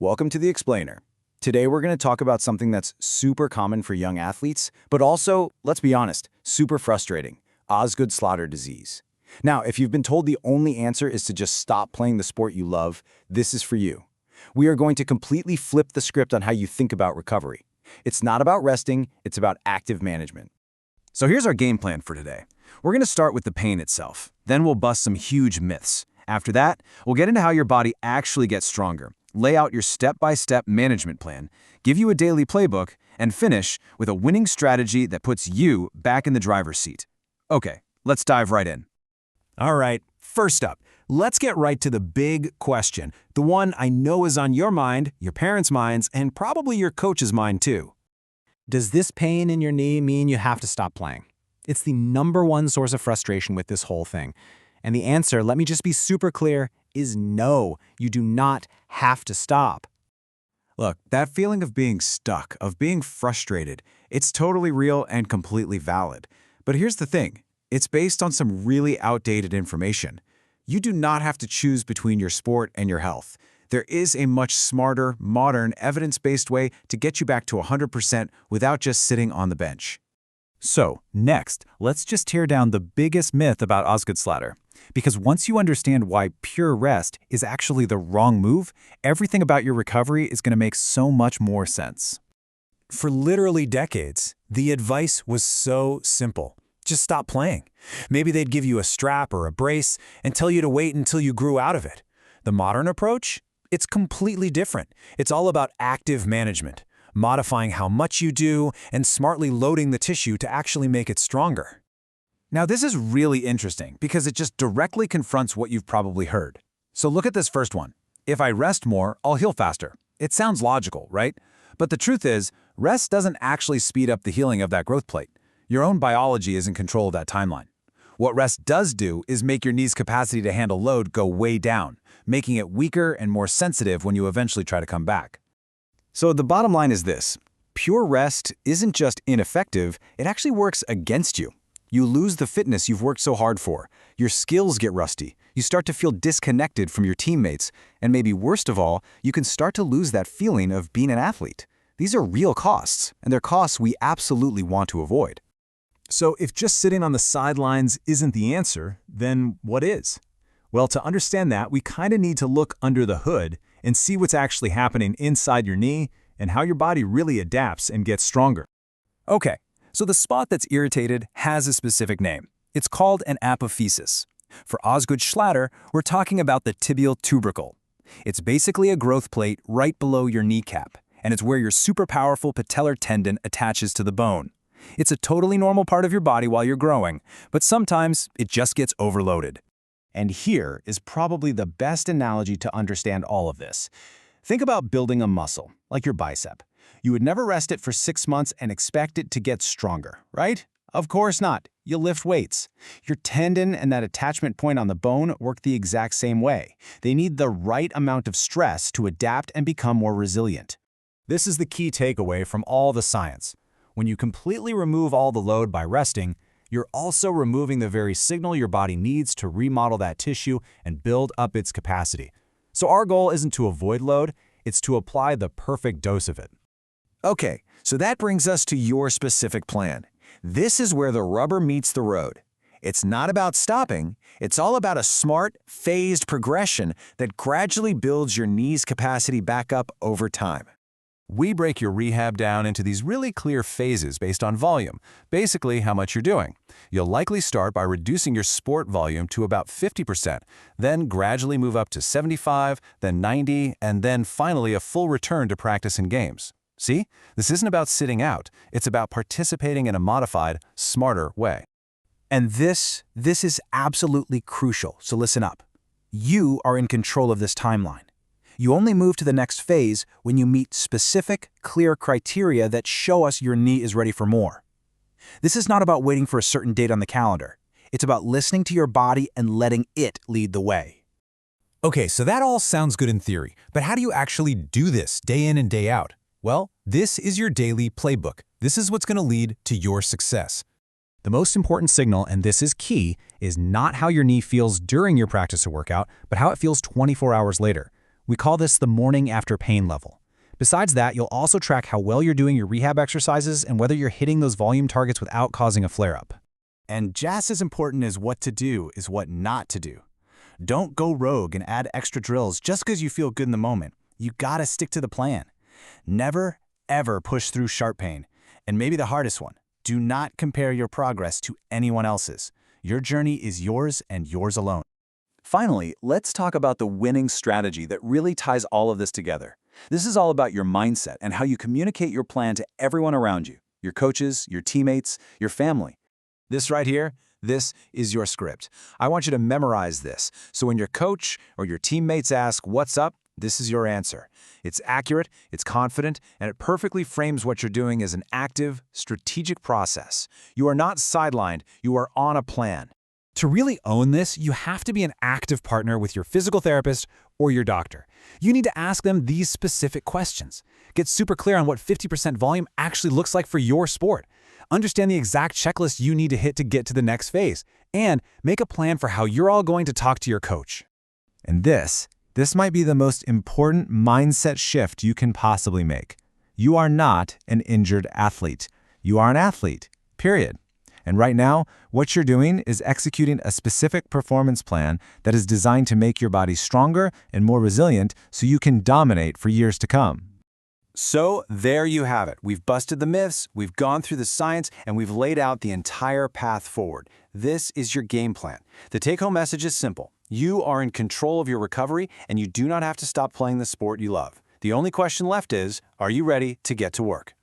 Welcome to The Explainer. Today we're going to talk about something that's super common for young athletes, but also, let's be honest, super frustrating: Osgood Schlatter disease. Now, if you've been told the only answer is to just stop playing the sport you love, this is for you. We are going to completely flip the script on how you think about recovery. It's not about resting, it's about active management. So here's our game plan for today. We're going to start with the pain itself. Then we'll bust some huge myths. After that, we'll get into how your body actually gets stronger, lay out your step-by-step management plan, give you a daily playbook, and finish with a winning strategy that puts you back in the driver's seat. Okay, let's dive right in. All right, first up, let's get right to the big question, the one I know is on your mind, your parents' minds, and probably your coach's mind too. Does this pain in your knee mean you have to stop playing? It's the #1 source of frustration with this whole thing. And the answer, let me just be super clear, is no, you do not have to stop. Look, that feeling of being stuck, of being frustrated, it's totally real and completely valid. But here's the thing. It's based on some really outdated information. You do not have to choose between your sport and your health. There is a much smarter, modern, evidence-based way to get you back to 100% without just sitting on the bench. So, next, let's just tear down the biggest myth about Osgood Schlatter. Because once you understand why pure rest is actually the wrong move, everything about your recovery is going to make so much more sense. For literally decades, the advice was so simple. Just stop playing. Maybe they'd give you a strap or a brace and tell you to wait until you grew out of it. The modern approach? It's completely different. It's all about active management, modifying how much you do and smartly loading the tissue to actually make it stronger. Now, this is really interesting because it just directly confronts what you've probably heard. So look at this first one. If I rest more, I'll heal faster. It sounds logical, right? But the truth is, rest doesn't actually speed up the healing of that growth plate. Your own biology is in control of that timeline. What rest does do is make your knee's capacity to handle load go way down, making it weaker and more sensitive when you eventually try to come back. So the bottom line is this: pure rest isn't just ineffective, it actually works against you. You lose the fitness you've worked so hard for. Your skills get rusty. You start to feel disconnected from your teammates. And maybe worst of all, you can start to lose that feeling of being an athlete. These are real costs, and they're costs we absolutely want to avoid. So if just sitting on the sidelines isn't the answer, then what is? Well, to understand that, we kind of need to look under the hood and see what's actually happening inside your knee and how your body really adapts and gets stronger. Okay, so the spot that's irritated has a specific name. It's called an apophysis. For Osgood Schlatter, we're talking about the tibial tubercle. It's basically a growth plate right below your kneecap, and it's where your super powerful patellar tendon attaches to the bone. It's a totally normal part of your body while you're growing, but sometimes it just gets overloaded. And here is probably the best analogy to understand all of this. Think about building a muscle, like your bicep. You would never rest it for 6 months and expect it to get stronger, right? Of course not. You'll lift weights. Your tendon and that attachment point on the bone work the exact same way. They need the right amount of stress to adapt and become more resilient. This is the key takeaway from all the science. When you completely remove all the load by resting, you're also removing the very signal your body needs to remodel that tissue and build up its capacity. So our goal isn't to avoid load, it's to apply the perfect dose of it. Okay, so that brings us to your specific plan. This is where the rubber meets the road. It's not about stopping, it's all about a smart, phased progression that gradually builds your knee's capacity back up over time. We break your rehab down into these really clear phases based on volume, basically how much you're doing. You'll likely start by reducing your sport volume to about 50%, then gradually move up to 75, then 90, and then finally a full return to practice in games. See? This isn't about sitting out, it's about participating in a modified, smarter way. And this is absolutely crucial, so listen up. You are in control of this timeline. You only move to the next phase when you meet specific, clear criteria that show us your knee is ready for more. This is not about waiting for a certain date on the calendar. It's about listening to your body and letting it lead the way. Okay, so that all sounds good in theory, but how do you actually do this day in and day out? Well, this is your daily playbook. This is what's going to lead to your success. The most important signal, and this is key, is not how your knee feels during your practice or workout, but how it feels 24 hours later. We call this the morning after pain level. Besides that, you'll also track how well you're doing your rehab exercises and whether you're hitting those volume targets without causing a flare-up. And just as important as what to do is what not to do. Don't go rogue and add extra drills just because you feel good in the moment. You gotta stick to the plan. Never, ever push through sharp pain. And maybe the hardest one, do not compare your progress to anyone else's. Your journey is yours and yours alone. Finally, let's talk about the winning strategy that really ties all of this together. This is all about your mindset and how you communicate your plan to everyone around you, your coaches, your teammates, your family. This right here, this is your script. I want you to memorize this, so when your coach or your teammates ask, "What's up?" this is your answer. It's accurate, it's confident, and it perfectly frames what you're doing as an active, strategic process. You are not sidelined, you are on a plan. To really own this, you have to be an active partner with your physical therapist or your doctor. You need to ask them these specific questions. Get super clear on what 50% volume actually looks like for your sport. Understand the exact checklist you need to hit to get to the next phase. And make a plan for how you're all going to talk to your coach. And this might be the most important mindset shift you can possibly make. You are not an injured athlete. You are an athlete, period. And right now, what you're doing is executing a specific performance plan that is designed to make your body stronger and more resilient so you can dominate for years to come. So there you have it. We've busted the myths, we've gone through the science, and we've laid out the entire path forward. This is your game plan. The take-home message is simple. You are in control of your recovery, and you do not have to stop playing the sport you love. The only question left is, are you ready to get to work?